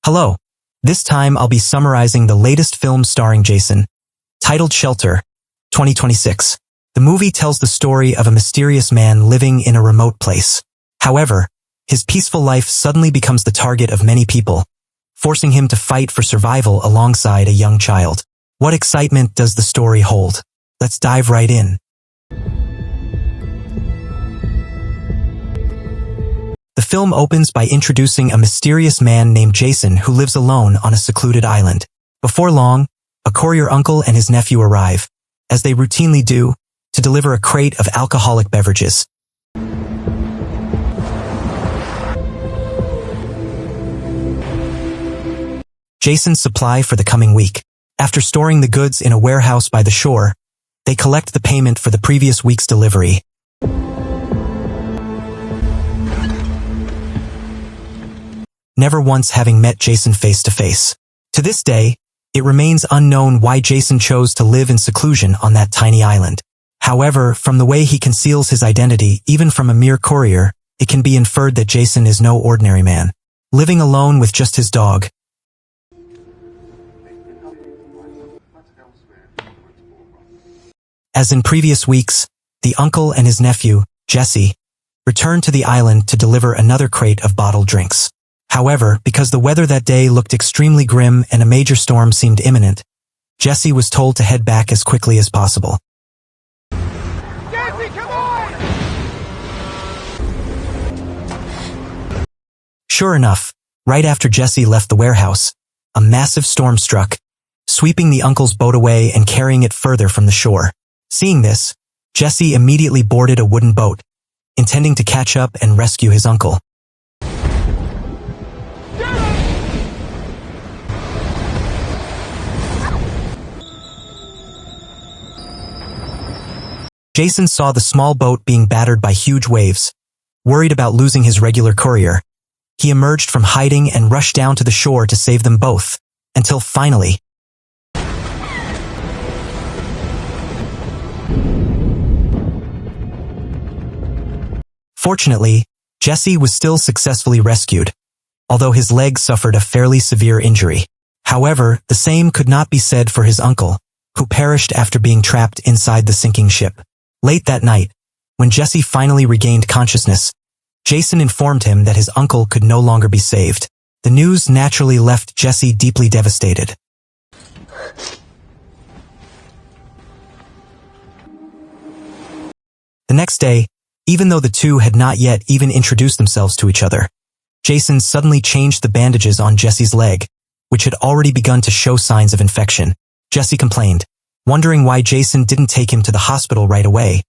Hello. This time I'll be summarizing the latest film starring Jason, titled Shelter, 2026. The movie tells the story of a mysterious man living in a remote place. However, his peaceful life suddenly becomes the target of many people, forcing him to fight for survival alongside a young child. What excitement does the story hold? Let's dive right in. The film opens by introducing a mysterious man named Jason who lives alone on a secluded island. Before long, a courier uncle and his nephew arrive, as they routinely do, to deliver a crate of alcoholic beverages. Jason's supply for the coming week. After storing the goods in a warehouse by the shore, they collect the payment for the previous week's delivery. Never once having met Jason face to face. To this day, it remains unknown why Jason chose to live in seclusion on that tiny island. However, from the way he conceals his identity, even from a mere courier, it can be inferred that Jason is no ordinary man, living alone with just his dog. As in previous weeks, the uncle and his nephew, Jesse, returned to the island to deliver another crate of bottled drinks. However, because the weather that day looked extremely grim and a major storm seemed imminent, Jesse was told to head back as quickly as possible. Jesse, come on! Sure enough, right after Jesse left the warehouse, a massive storm struck, sweeping the uncle's boat away and carrying it further from the shore. Seeing this, Jesse immediately boarded a wooden boat, intending to catch up and rescue his uncle. Jason saw the small boat being battered by huge waves. Worried about losing his regular courier, he emerged from hiding and rushed down to the shore to save them both, until finally, fortunately, Jesse was still successfully rescued, although his leg suffered a fairly severe injury. However, the same could not be said for his uncle, who perished after being trapped inside the sinking ship. Late that night, when Jesse finally regained consciousness, Jason informed him that his uncle could no longer be saved. The news naturally left Jesse deeply devastated. The next day, even though the two had not yet even introduced themselves to each other, Jason suddenly changed the bandages on Jesse's leg, which had already begun to show signs of infection. Jesse complained, wondering why Jason didn't take him to the hospital right away,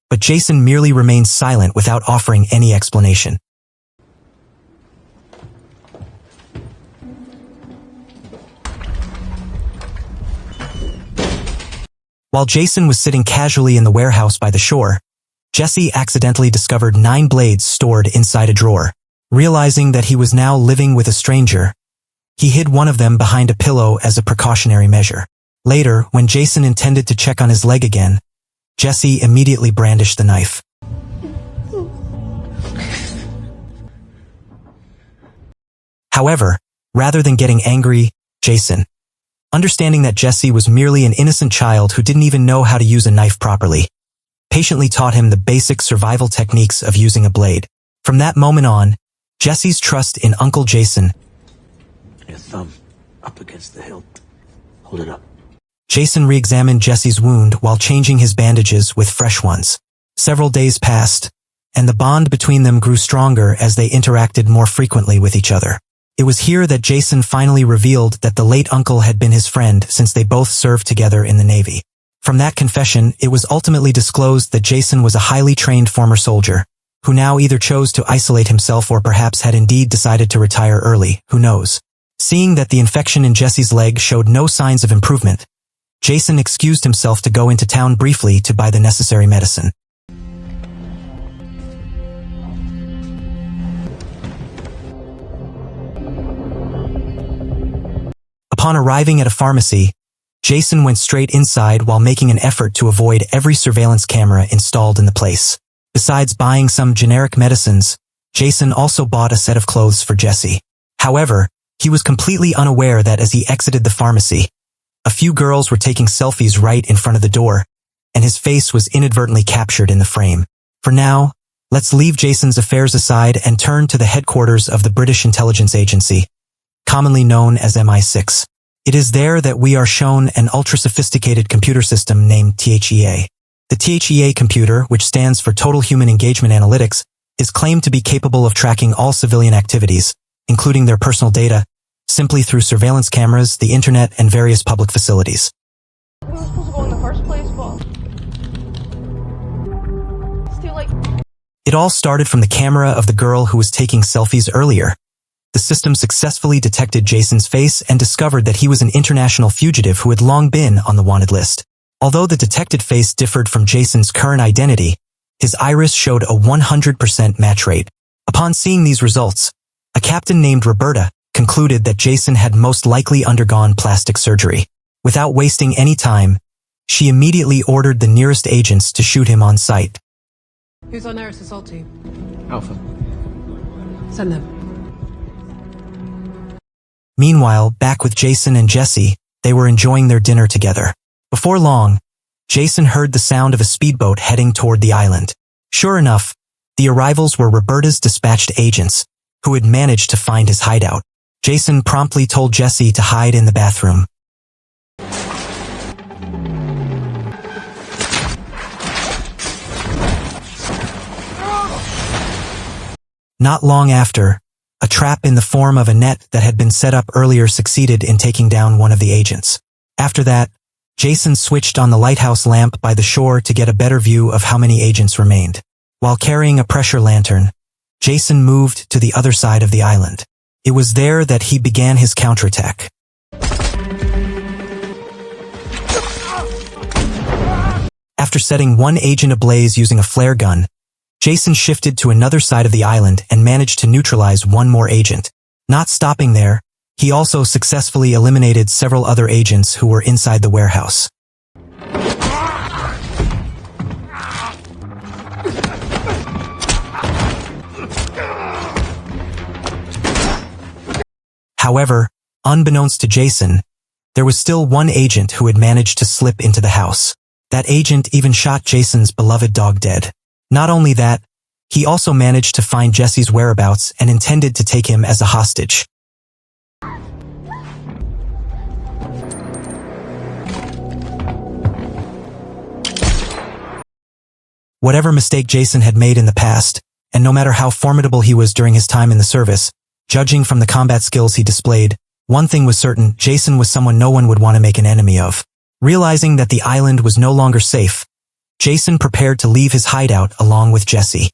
but Jason merely remained silent without offering any explanation. While Jason was sitting casually in the warehouse by the shore, Jesse accidentally discovered 9 blades stored inside a drawer. Realizing that he was now living with a stranger, he hid one of them behind a pillow as a precautionary measure. Later, when Jason intended to check on his leg again, Jesse immediately brandished the knife. However, rather than getting angry, Jason, understanding that Jesse was merely an innocent child who didn't even know how to use a knife properly, patiently taught him the basic survival techniques of using a blade. From that moment on, Jesse's trust in Uncle Jason. Your thumb up against the hilt. Hold it up. Jason re-examined Jesse's wound while changing his bandages with fresh ones. Several days passed, and the bond between them grew stronger as they interacted more frequently with each other. It was here that Jason finally revealed that the late uncle had been his friend since they both served together in the Navy. From that confession, it was ultimately disclosed that Jason was a highly trained former soldier, who now either chose to isolate himself or perhaps had indeed decided to retire early, who knows. Seeing that the infection in Jesse's leg showed no signs of improvement, Jason excused himself to go into town briefly to buy the necessary medicine. Upon arriving at a pharmacy, Jason went straight inside while making an effort to avoid every surveillance camera installed in the place. Besides buying some generic medicines, Jason also bought a set of clothes for Jesse. However, He was completely unaware that as he exited the pharmacy, a few girls were taking selfies right in front of the door, and his face was inadvertently captured in the frame. For now, let's leave Jason's affairs aside and turn to the headquarters of the British intelligence agency, commonly known as MI6. It is there that we are shown an ultra-sophisticated computer system named THEA. The THEA computer, which stands for Total Human Engagement Analytics, is claimed to be capable of tracking all civilian activities, including their personal data, simply through surveillance cameras, the internet, and various public facilities. We were supposed to go in the first place, but it's too late. It all started from the camera of the girl who was taking selfies earlier. The system successfully detected Jason's face and discovered that he was an international fugitive who had long been on the wanted list. Although the detected face differed from Jason's current identity, his iris showed a 100% match rate. Upon seeing these results, a captain named Roberta concluded that Jason had most likely undergone plastic surgery. Without wasting any time, she immediately ordered the nearest agents to shoot him on sight. Who's our nearest assault team? Alpha. Send them. Meanwhile, back with Jason and Jesse, they were enjoying their dinner together. Before long, Jason heard the sound of a speedboat heading toward the island. Sure enough, the arrivals were Roberta's dispatched agents, who had managed to find his hideout. Jason promptly told Jesse to hide in the bathroom. Not long after, a trap in the form of a net that had been set up earlier succeeded in taking down one of the agents. After that, Jason switched on the lighthouse lamp by the shore to get a better view of how many agents remained. While carrying a pressure lantern, Jason moved to the other side of the island. It was there that he began his counterattack. After setting one agent ablaze using a flare gun, Jason shifted to another side of the island and managed to neutralize one more agent. Not stopping there, he also successfully eliminated several other agents who were inside the warehouse. However, unbeknownst to Jason, there was still one agent who had managed to slip into the house. That agent even shot Jason's beloved dog dead. Not only that, he also managed to find Jesse's whereabouts and intended to take him as a hostage. Whatever mistake Jason had made in the past, and no matter how formidable he was during his time in the service, judging from the combat skills he displayed, one thing was certain: Jason was someone no one would want to make an enemy of. Realizing that the island was no longer safe, Jason prepared to leave his hideout along with Jesse.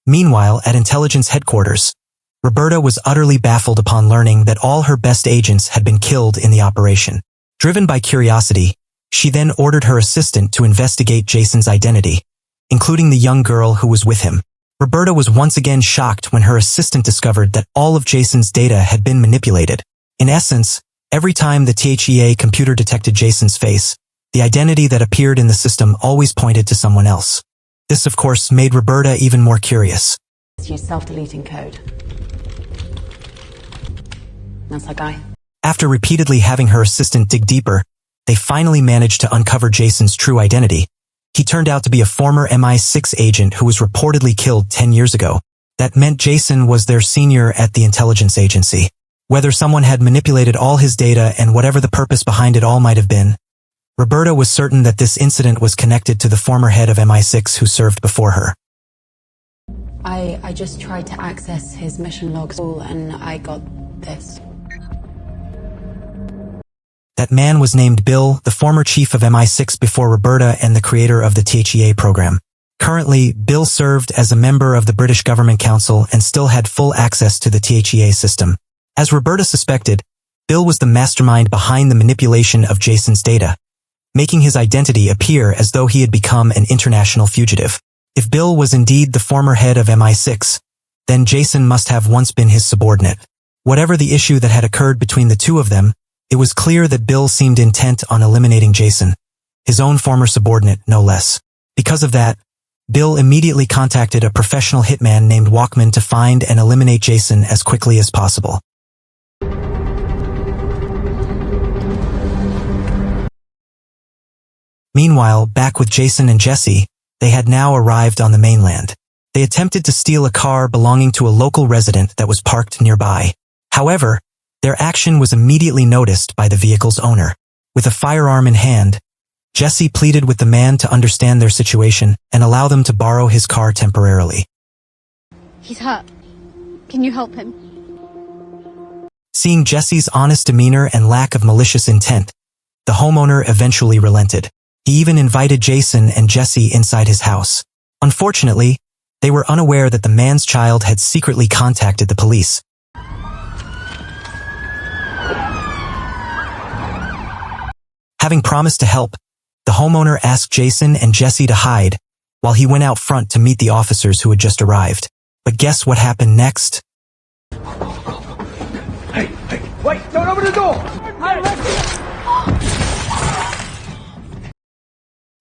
Meanwhile, at intelligence headquarters, Roberta was utterly baffled upon learning that all her best agents had been killed in the operation. Driven by curiosity, she then ordered her assistant to investigate Jason's identity, including the young girl who was with him. Roberta was once again shocked when her assistant discovered that all of Jason's data had been manipulated. In essence, every time the THEA computer detected Jason's face, the identity that appeared in the system always pointed to someone else. This, of course, made Roberta even more curious. Use self-deleting code. That's our guy. After repeatedly having her assistant dig deeper, they finally managed to uncover Jason's true identity. He turned out to be a former MI6 agent who was reportedly killed 10 years ago. That meant Jason was their senior at the intelligence agency. Whether someone had manipulated all his data and whatever the purpose behind it all might have been, Roberta was certain that this incident was connected to the former head of MI6 who served before her. I just tried to access his mission logs and I got this. That man was named Bill, the former chief of MI6 before Roberta and the creator of the THEA program. Currently, Bill served as a member of the British Government Council and still had full access to the THEA system. As Roberta suspected, Bill was the mastermind behind the manipulation of Jason's data, making his identity appear as though he had become an international fugitive. If Bill was indeed the former head of MI6, then Jason must have once been his subordinate. Whatever the issue that had occurred between the two of them, it was clear that Bill seemed intent on eliminating Jason, his own former subordinate, no less. Because of that, Bill immediately contacted a professional hitman named Walkman to find and eliminate Jason as quickly as possible. Meanwhile, back with Jason and Jesse, they had now arrived on the mainland. They attempted to steal a car belonging to a local resident that was parked nearby. However, their action was immediately noticed by the vehicle's owner. With a firearm in hand, Jesse pleaded with the man to understand their situation and allow them to borrow his car temporarily. He's hurt. Can you help him? Seeing Jesse's honest demeanor and lack of malicious intent, the homeowner eventually relented. He even invited Jason and Jesse inside his house. Unfortunately, they were unaware that the man's child had secretly contacted the police. Having promised to help, the homeowner asked Jason and Jesse to hide while he went out front to meet the officers who had just arrived. But guess what happened next? Hey, wait, don't open the door!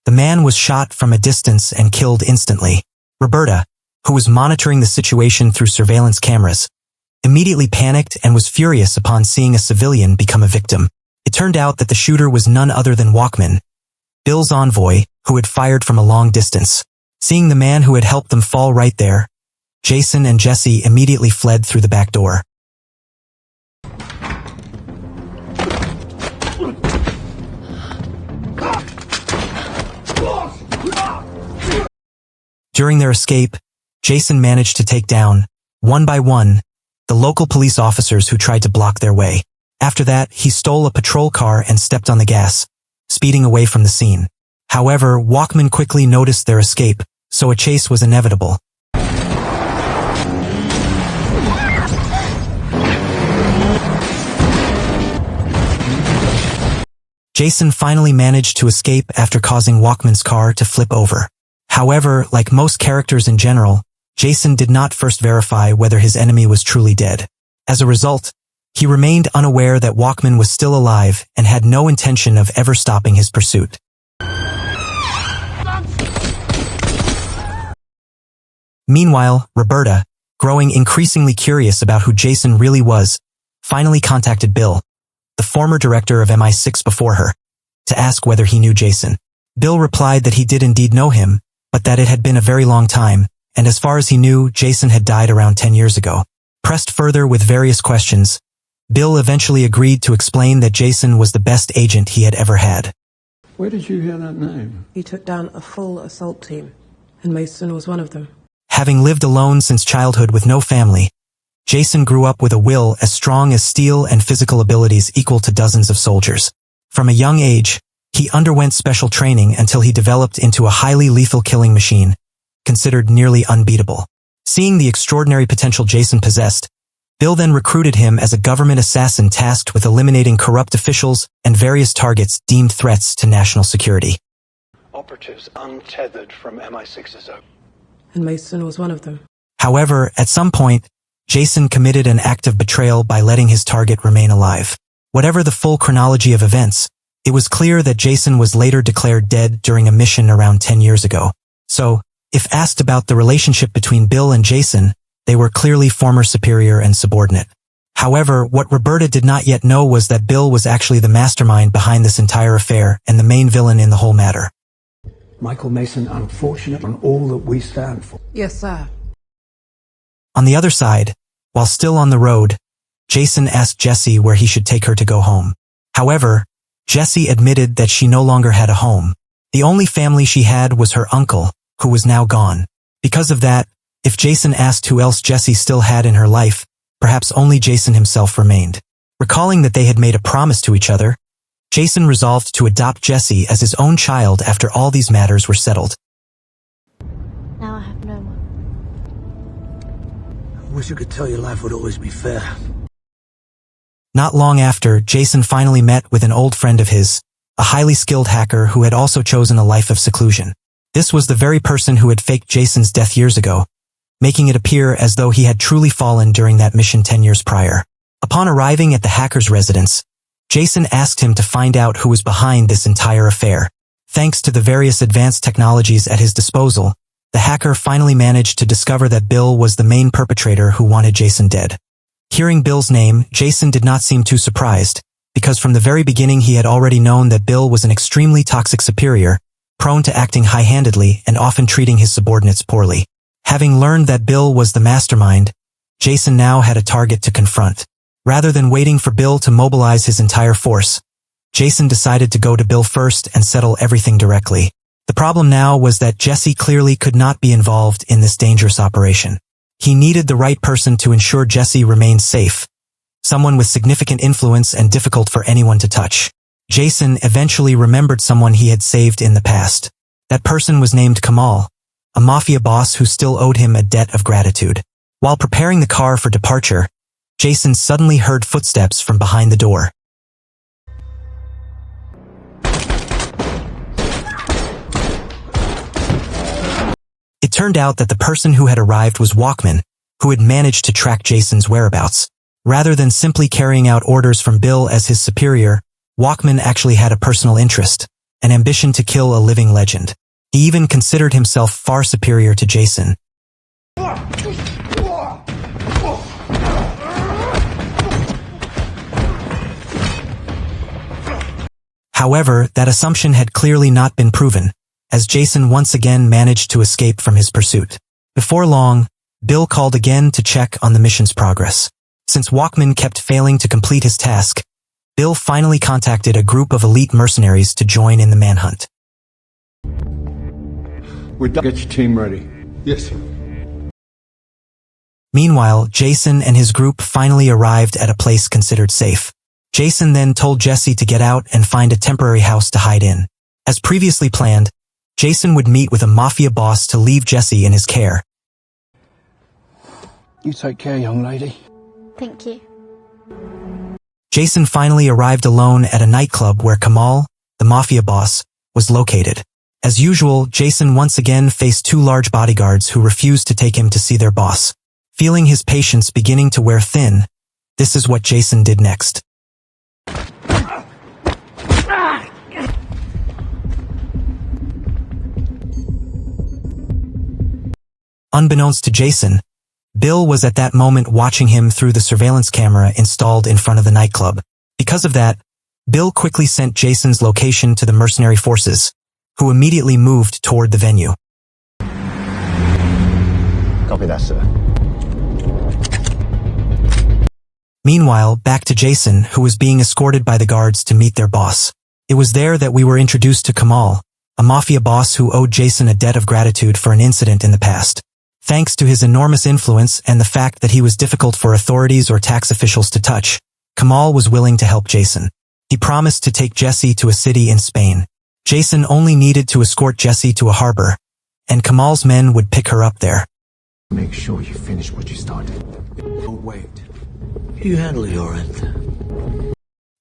The man was shot from a distance and killed instantly. Roberta, who was monitoring the situation through surveillance cameras, immediately panicked and was furious upon seeing a civilian become a victim. It turned out that the shooter was none other than Walkman, Bill's envoy, who had fired from a long distance. Seeing the man who had helped them fall right there, Jason and Jesse immediately fled through the back door. During their escape, Jason managed to take down, one by one, the local police officers who tried to block their way. After that, he stole a patrol car and stepped on the gas, speeding away from the scene. However, Walkman quickly noticed their escape, so a chase was inevitable. Jason finally managed to escape after causing Walkman's car to flip over. However, like most characters in general, Jason did not first verify whether his enemy was truly dead. As a result, he remained unaware that Walkman was still alive and had no intention of ever stopping his pursuit. Meanwhile, Roberta, growing increasingly curious about who Jason really was, finally contacted Bill, the former director of MI6 before her, to ask whether he knew Jason. Bill replied that he did indeed know him, but that it had been a very long time, and as far as he knew, Jason had died around 10 years ago. Pressed further with various questions, Bill eventually agreed to explain that Jason was the best agent he had ever had. Where did you hear that name? He took down a full assault team, and Mason was one of them. Having lived alone since childhood with no family, Jason grew up with a will as strong as steel and physical abilities equal to dozens of soldiers. From a young age, he underwent special training until he developed into a highly lethal killing machine, considered nearly unbeatable. Seeing the extraordinary potential Jason possessed, Bill then recruited him as a government assassin tasked with eliminating corrupt officials and various targets deemed threats to national security. Operatives untethered from MI6's own. And Mason was one of them. However, at some point, Jason committed an act of betrayal by letting his target remain alive. Whatever the full chronology of events, it was clear that Jason was later declared dead during a mission around 10 years ago. So, if asked about the relationship between Bill and Jason, they were clearly former superior and subordinate. However, what Roberta did not yet know was that Bill was actually the mastermind behind this entire affair and the main villain in the whole matter. Michael Mason, unfortunate on all that we stand for. Yes, sir. On the other side, while still on the road, Jason asked Jesse where he should take her to go home. However, Jesse admitted that she no longer had a home. The only family she had was her uncle, who was now gone. Because of that, if Jason asked who else Jesse still had in her life, perhaps only Jason himself remained. Recalling that they had made a promise to each other, Jason resolved to adopt Jesse as his own child after all these matters were settled. Now I have no one. I wish I could tell you life would always be fair. Not long after, Jason finally met with an old friend of his, a highly skilled hacker who had also chosen a life of seclusion. This was the very person who had faked Jason's death years ago, making it appear as though he had truly fallen during that mission 10 years prior. Upon arriving at the hacker's residence, Jason asked him to find out who was behind this entire affair. Thanks to the various advanced technologies at his disposal, the hacker finally managed to discover that Bill was the main perpetrator who wanted Jason dead. Hearing Bill's name, Jason did not seem too surprised, because from the very beginning he had already known that Bill was an extremely toxic superior, prone to acting high-handedly and often treating his subordinates poorly. Having learned that Bill was the mastermind, Jason now had a target to confront. Rather than waiting for Bill to mobilize his entire force, Jason decided to go to Bill first and settle everything directly. The problem now was that Jesse clearly could not be involved in this dangerous operation. He needed the right person to ensure Jesse remained safe, someone with significant influence and difficult for anyone to touch. Jason eventually remembered someone he had saved in the past. That person was named Kamal, a mafia boss who still owed him a debt of gratitude. While preparing the car for departure, Jason suddenly heard footsteps from behind the door. It turned out that the person who had arrived was Walkman, who had managed to track Jason's whereabouts. Rather than simply carrying out orders from Bill as his superior, Walkman actually had a personal interest, an ambition to kill a living legend. He even considered himself far superior to Jason. However, that assumption had clearly not been proven, as Jason once again managed to escape from his pursuit. Before long, Bill called again to check on the mission's progress. Since Walkman kept failing to complete his task, Bill finally contacted a group of elite mercenaries to join in the manhunt. We're done. Get your team ready. Yes, sir. Meanwhile, Jason and his group finally arrived at a place considered safe. Jason then told Jesse to get out and find a temporary house to hide in. As previously planned, Jason would meet with a mafia boss to leave Jesse in his care. You take care, young lady. Thank you. Jason finally arrived alone at a nightclub where Kamal, the mafia boss, was located. As usual, Jason once again faced two large bodyguards who refused to take him to see their boss. Feeling his patience beginning to wear thin, this is what Jason did next. Unbeknownst to Jason, Bill was at that moment watching him through the surveillance camera installed in front of the nightclub. Because of that, Bill quickly sent Jason's location to the mercenary forces, who immediately moved toward the venue. Copy that, sir. Meanwhile, back to Jason, who was being escorted by the guards to meet their boss. It was there that we were introduced to Kamal, a mafia boss who owed Jason a debt of gratitude for an incident in the past. Thanks to his enormous influence and the fact that he was difficult for authorities or tax officials to touch, Kamal was willing to help Jason. He promised to take Jesse to a city in Spain. Jason only needed to escort Jesse to a harbor, and Kamal's men would pick her up there. Make sure you finish what you started. Don't wait. You handle your end.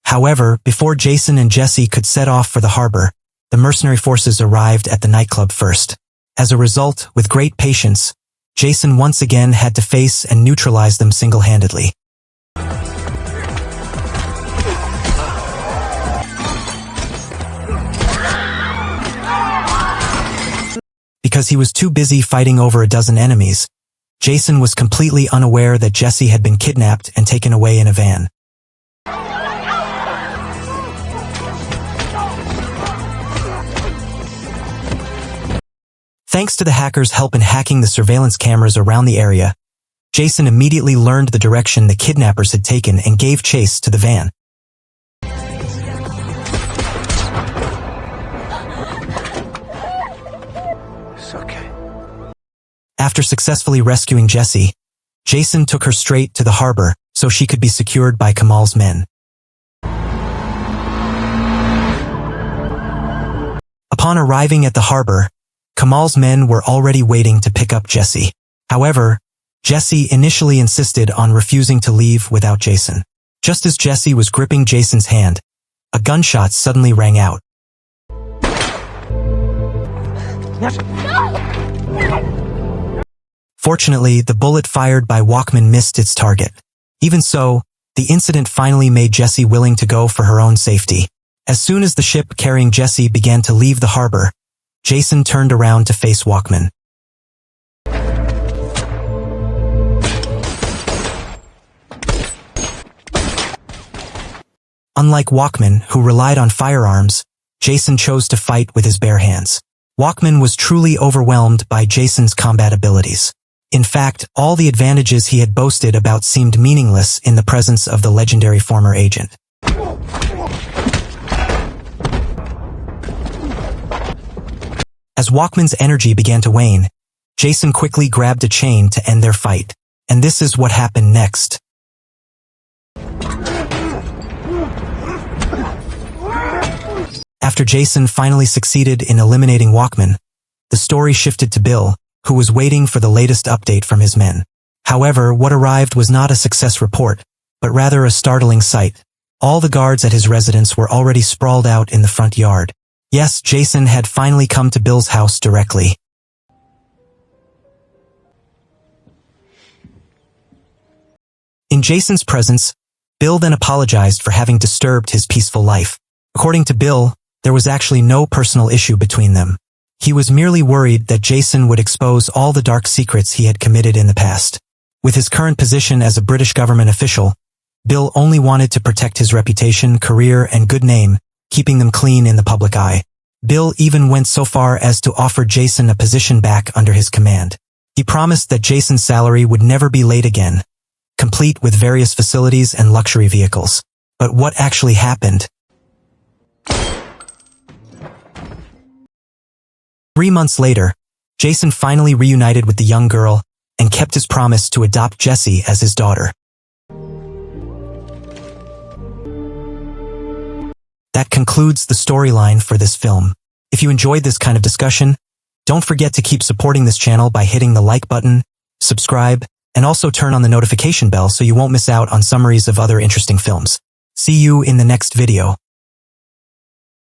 However, before Jason and Jesse could set off for the harbor, the mercenary forces arrived at the nightclub first. As a result, with great patience, Jason once again had to face and neutralize them single-handedly. Because he was too busy fighting over a dozen enemies, Jason was completely unaware that Jesse had been kidnapped and taken away in a van. Thanks to the hackers' help in hacking the surveillance cameras around the area, Jason immediately learned the direction the kidnappers had taken and gave chase to the van. It's okay. After successfully rescuing Jesse, Jason took her straight to the harbor so she could be secured by Kamal's men. Upon arriving at the harbor, Kamal's men were already waiting to pick up Jesse. However, Jesse initially insisted on refusing to leave without Jason. Just as Jesse was gripping Jason's hand, a gunshot suddenly rang out. Fortunately, the bullet fired by Walkman missed its target. Even so, the incident finally made Jesse willing to go for her own safety. As soon as the ship carrying Jesse began to leave the harbor, Jason turned around to face Walkman. Unlike Walkman, who relied on firearms, Jason chose to fight with his bare hands. Walkman was truly overwhelmed by Jason's combat abilities. In fact, all the advantages he had boasted about seemed meaningless in the presence of the legendary former agent. As Walkman's energy began to wane, Jason quickly grabbed a chain to end their fight. And this is what happened next. After Jason finally succeeded in eliminating Walkman, the story shifted to Bill, who was waiting for the latest update from his men. However, what arrived was not a success report, but rather a startling sight. All the guards at his residence were already sprawled out in the front yard. Yes, Jason had finally come to Bill's house directly. In Jason's presence, Bill then apologized for having disturbed his peaceful life. According to Bill, there was actually no personal issue between them. He was merely worried that Jason would expose all the dark secrets he had committed in the past. With his current position as a British government official, Bill only wanted to protect his reputation, career, and good name, keeping them clean in the public eye. Bill even went so far as to offer Jason a position back under his command. He promised that Jason's salary would never be late again, complete with various facilities and luxury vehicles. But what actually happened? 3 months later, Jason finally reunited with the young girl and kept his promise to adopt Jessie as his daughter. That concludes the storyline for this film. If you enjoyed this kind of discussion, don't forget to keep supporting this channel by hitting the like button, subscribe, and also turn on the notification bell so you won't miss out on summaries of other interesting films. See you in the next video.